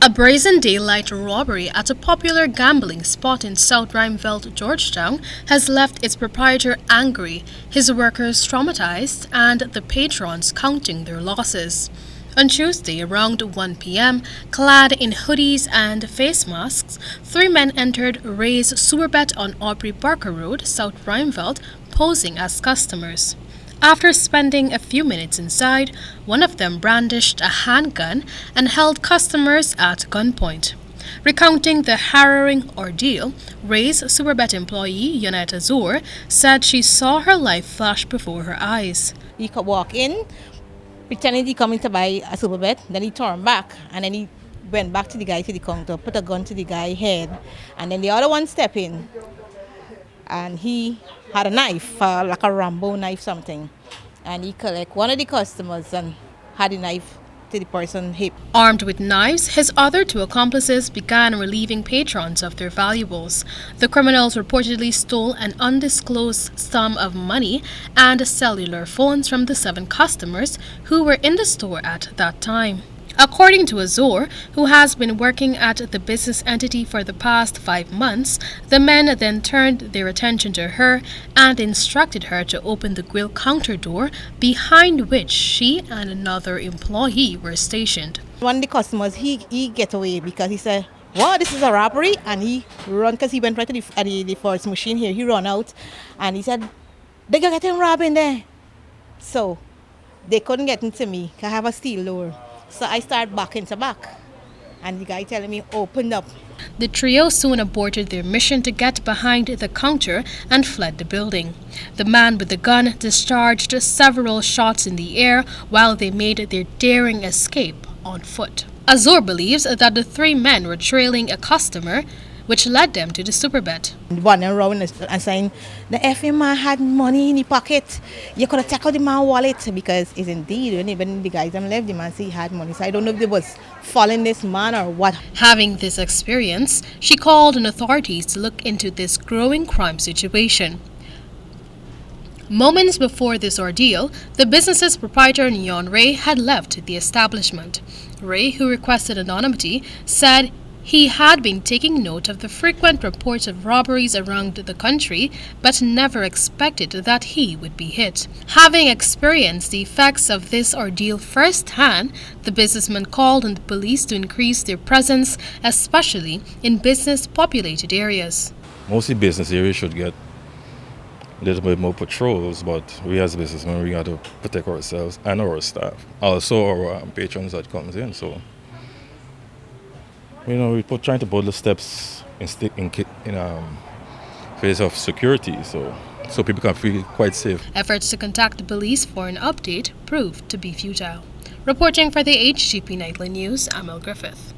A brazen daylight robbery at a popular gambling spot in South Ruimveldt, Georgetown, has left its proprietor angry, his workers traumatized, and the patrons counting their losses. On Tuesday around 1 p.m., clad in hoodies and face masks, three men entered Ray's Superbet on Aubrey Barker Road, South Ruimveldt, posing as customers. After spending a few minutes inside, one of them brandished a handgun and held customers at gunpoint. Recounting the harrowing ordeal, Ray's Superbet employee, Yonetta Azur, said she saw her life flash before her eyes. He could walk in, pretending he coming to buy a Superbet, then he turned back, and then he went back to the guy to the counter, put a gun to the guy's head, and then the other one stepped in. And he had a knife, like a Rambo knife something. And he collect one of the customers and had the knife to the person's hip. Armed with knives, his other two accomplices began relieving patrons of their valuables. The criminals reportedly stole an undisclosed sum of money and cellular phones from the 7 customers who were in the store at that time. According to Azur, who has been working at the business entity for the past 5 months, the men then turned their attention to her and instructed her to open the grill counter door behind which she and another employee were stationed. One of the customers, he get away because he said, "Wow, this is a robbery," and he run because he went right to the first machine here. He run out and he said, "They gonna get him robbing there." So they couldn't get into me because I have a steel door. So I started backing to back, and the guy telling me, "Open up." The trio soon aborted their mission to get behind the counter and fled the building. The man with the gun discharged several shots in the air while they made their daring escape on foot. Azur believes that the 3 men were trailing a customer, which led them to the Superbet. One around and saying, "The effing man had money in his pocket. You could have taken the man's wallet," because it's indeed, when the guys left, the man said he had money. So I don't know if they was following this man or what. Having this experience, she called on authorities to look into this growing crime situation. Moments before this ordeal, the business's proprietor, Ray, had left the establishment. Ray, who requested anonymity, said he had been taking note of the frequent reports of robberies around the country, but never expected that he would be hit. Having experienced the effects of this ordeal firsthand, the businessman called on the police to increase their presence, especially in business-populated areas. Mostly business areas should get a little bit more patrols, but we as businessmen, we got to protect ourselves and our staff. Also our patrons that comes in, so we're trying to put the steps in face of security, so people can feel quite safe. Efforts to contact the police for an update proved to be futile. Reporting for the HGP Nightly News, Amel Griffith.